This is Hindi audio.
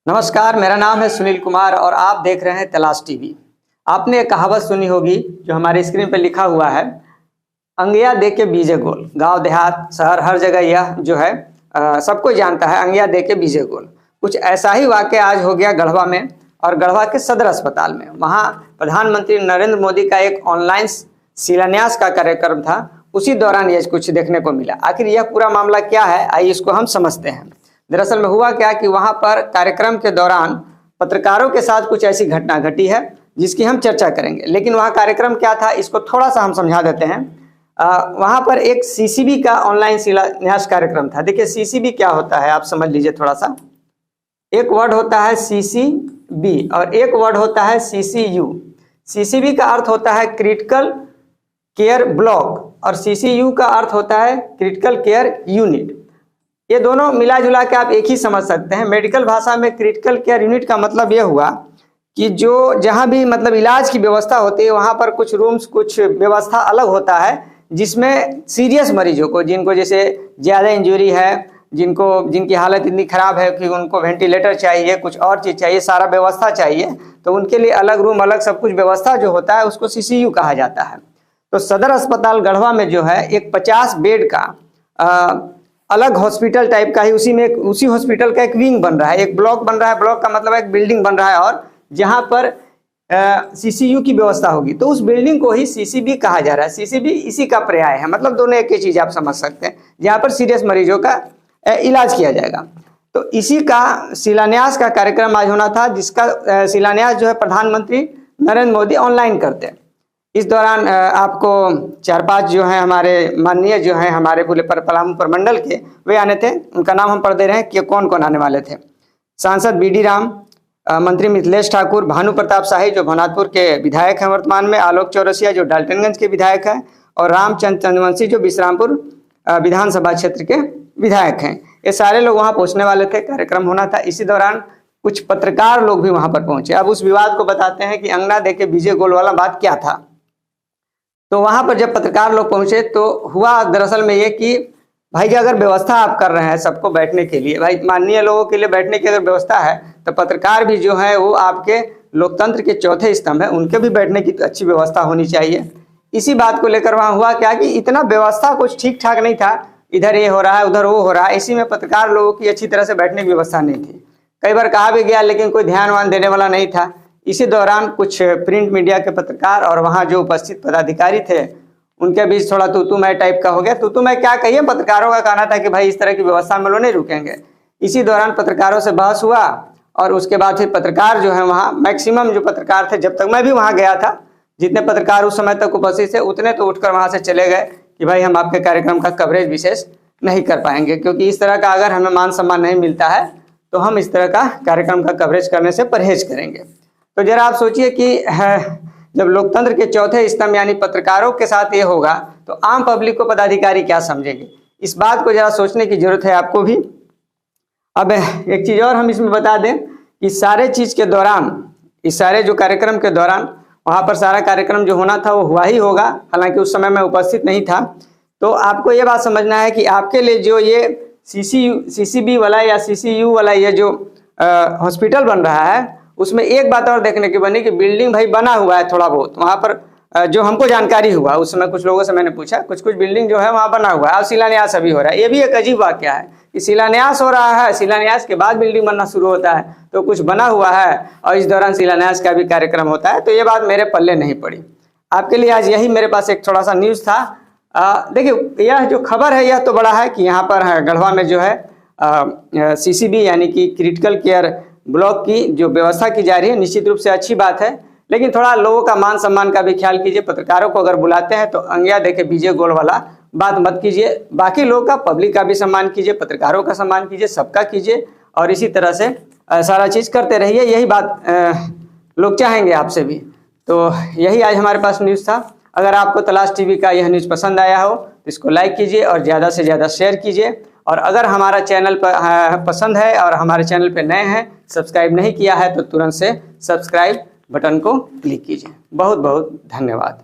नमस्कार, मेरा नाम है सुनील कुमार और आप देख रहे हैं तलाश टीवी। आपने एक कहावत सुनी होगी जो हमारे स्क्रीन पर लिखा हुआ है, अंगिया दे के बीजे गोल। गांव देहात शहर हर जगह यह जो है सबको जानता है, अंगिया दे के बीजे गोल। कुछ ऐसा ही वाकया आज हो गया गढ़वा में, और गढ़वा के सदर अस्पताल में। वहाँ प्रधानमंत्री नरेंद्र मोदी का एक ऑनलाइन शिलान्यास का कार्यक्रम था, उसी दौरान यह कुछ देखने को मिला। आखिर यह पूरा मामला क्या है, आइए इसको हम समझते हैं। दरअसल में हुआ क्या कि वहां पर कार्यक्रम के दौरान पत्रकारों के साथ कुछ ऐसी घटना घटी है जिसकी हम चर्चा करेंगे। लेकिन वहां कार्यक्रम क्या था इसको थोड़ा सा हम समझा देते हैं। वहां पर एक सीसीबी का ऑनलाइन शिलान्यास कार्यक्रम था। देखिए सीसीबी क्या होता है, आप समझ लीजिए थोड़ा सा। एक वर्ड होता है सीसीबी और एक वर्ड होता है सीसीयू। सीसीबी का अर्थ होता है क्रिटिकल केयर ब्लॉक और सीसीयू का अर्थ होता है क्रिटिकल केयर यूनिट। ये दोनों मिला जुला के आप एक ही समझ सकते हैं। मेडिकल भाषा में क्रिटिकल केयर यूनिट का मतलब ये हुआ कि जो जहाँ भी मतलब इलाज की व्यवस्था होती है वहाँ पर कुछ रूम्स, कुछ व्यवस्था अलग होता है, जिसमें सीरियस मरीजों को, जिनको जैसे ज़्यादा इंजरी है, जिनकी हालत इतनी ख़राब है कि उनको वेंटिलेटर चाहिए, कुछ और चीज़ चाहिए, सारा व्यवस्था चाहिए, तो उनके लिए अलग रूम, अलग सब कुछ व्यवस्था जो होता है उसको सीसीयू कहा जाता है। तो सदर अस्पताल गढ़वा में जो है एक 50 बेड का अलग हॉस्पिटल टाइप का ही, उसी हॉस्पिटल का एक विंग बन रहा है, एक ब्लॉक बन रहा है। ब्लॉक का मतलब एक बिल्डिंग बन रहा है, और जहां पर सीसीयू की व्यवस्था होगी तो उस बिल्डिंग को ही सीसीबी कहा जा रहा है। सीसीबी इसी का पर्याय है, मतलब दोनों एक ही चीज आप समझ सकते हैं, जहां पर सीरियस मरीजों का इलाज किया जाएगा। तो इसी का शिलान्यास का कार्यक्रम आज होना था, जिसका शिलान्यास जो है प्रधानमंत्री नरेंद्र मोदी ऑनलाइन करते हैं। इस दौरान आपको 4-5 जो हैं हमारे माननीय जो हैं हमारे पूरे पलामू प्रमंडल के, वे आने थे। उनका नाम हम पढ़ दे रहे हैं कि कौन कौन आने वाले थे। सांसद बीडी राम, मंत्री मिथिलेश ठाकुर, भानु प्रताप शाही जो भवनाथपुर के विधायक हैं वर्तमान में, आलोक चौरसिया जो डाल्टनगंज के विधायक हैं, और रामचंद्र चंद्रवंशी जो विश्रामपुर विधानसभा क्षेत्र के विधायक हैं। ये सारे लोग वहाँ पहुँचने वाले थे, कार्यक्रम होना था। इसी दौरान कुछ पत्रकार लोग भी वहाँ पर पहुँचे। अब उस विवाद को बताते हैं कि अंगना दे के बीजे गोल वाला बात क्या था। तो वहाँ पर जब पत्रकार लोग पहुँचे तो हुआ दरअसल में ये कि भाई जी अगर व्यवस्था आप कर रहे हैं सबको बैठने के लिए, भाई माननीय लोगों के लिए बैठने की अगर व्यवस्था है तो पत्रकार भी जो है वो आपके लोकतंत्र के चौथे स्तंभ है, उनके भी बैठने की तो अच्छी व्यवस्था होनी चाहिए। इसी बात को लेकर वहाँ हुआ क्या कि इतना व्यवस्था कुछ ठीक ठाक नहीं था, इधर ये हो रहा है उधर वो हो रहा है। इसी में पत्रकार लोगों की अच्छी तरह से बैठने की व्यवस्था नहीं थी। कई बार कहा भी गया लेकिन कोई ध्यान वान देने वाला नहीं था। इसी दौरान कुछ प्रिंट मीडिया के पत्रकार और वहाँ जो उपस्थित पदाधिकारी थे उनके बीच थोड़ा तू मैं टाइप का हो गया। तू मैं क्या कहिए, पत्रकारों का कहना था कि भाई इस तरह की व्यवस्था में लोग नहीं रुकेंगे। इसी दौरान पत्रकारों से बहस हुआ और उसके बाद फिर पत्रकार जो है वहाँ मैक्सिमम जो पत्रकार थे, जब तक मैं भी वहाँ गया था, जितने पत्रकार उस समय तक उपस्थित थे उतने तो उठकर वहाँ से चले गए कि भाई हम आपके कार्यक्रम का कवरेज विशेष नहीं कर पाएंगे, क्योंकि इस तरह का अगर हमें मान सम्मान नहीं मिलता है तो हम इस तरह का कार्यक्रम का कवरेज करने से परहेज करेंगे। तो जरा आप सोचिए कि जब लोकतंत्र के चौथे स्तंभ यानी पत्रकारों के साथ ये होगा तो आम पब्लिक को पदाधिकारी क्या समझेंगे। इस बात को जरा सोचने की जरूरत है आपको भी। अब एक चीज़ और हम इसमें बता दें कि सारे चीज़ के दौरान, इस सारे जो कार्यक्रम के दौरान वहाँ पर सारा कार्यक्रम जो होना था वो हुआ ही होगा, हालांकि उस समय मैं उपस्थित नहीं था। तो आपको ये बात समझना है कि आपके लिए जो ये सीसीबी वाला या सीसीयू वाला ये जो हॉस्पिटल बन रहा है उसमें एक बात और देखने की बनी कि बिल्डिंग भाई बना हुआ है थोड़ा बहुत वहाँ पर, जो हमको जानकारी हुआ उस समय कुछ लोगों से मैंने पूछा, कुछ बिल्डिंग जो है वहाँ बना हुआ है। अब शिलान्यास अभी हो रहा है। ये भी एक अजीब वाकया है कि शिलान्यास हो रहा है, शिलान्यास के बाद बिल्डिंग बनना शुरू होता है, तो कुछ बना हुआ है और इस दौरान शिलान्यास का भी कार्यक्रम होता है। तो ये बात मेरे पल्ले नहीं पड़ी। आपके लिए आज यही मेरे पास एक थोड़ा सा न्यूज़ था। देखिए यह जो खबर है यह तो बड़ा है कि यहाँ पर गढ़वा में जो है सीसीबी यानी कि क्रिटिकल केयर ब्लॉक की जो व्यवस्था की जा रही है, निश्चित रूप से अच्छी बात है। लेकिन थोड़ा लोगों का मान सम्मान का भी ख्याल कीजिए। पत्रकारों को अगर बुलाते हैं तो अंगिया दे के बीजे गोल वाला बात मत कीजिए। बाकी लोगों का, पब्लिक का भी सम्मान कीजिए, पत्रकारों का सम्मान कीजिए, सबका कीजिए और इसी तरह से सारा चीज़ करते रहिए। यही बात लोग चाहेंगे आपसे भी। तो यही आज हमारे पास न्यूज़ था। अगर आपको तलाश टीवी का यह न्यूज़ पसंद आया हो तो इसको लाइक कीजिए और ज़्यादा से ज़्यादा शेयर कीजिए। और अगर हमारा चैनल पर पसंद है और हमारे चैनल पे नए हैं, सब्सक्राइब नहीं किया है तो तुरंत से सब्सक्राइब बटन को क्लिक कीजिए। बहुत बहुत धन्यवाद।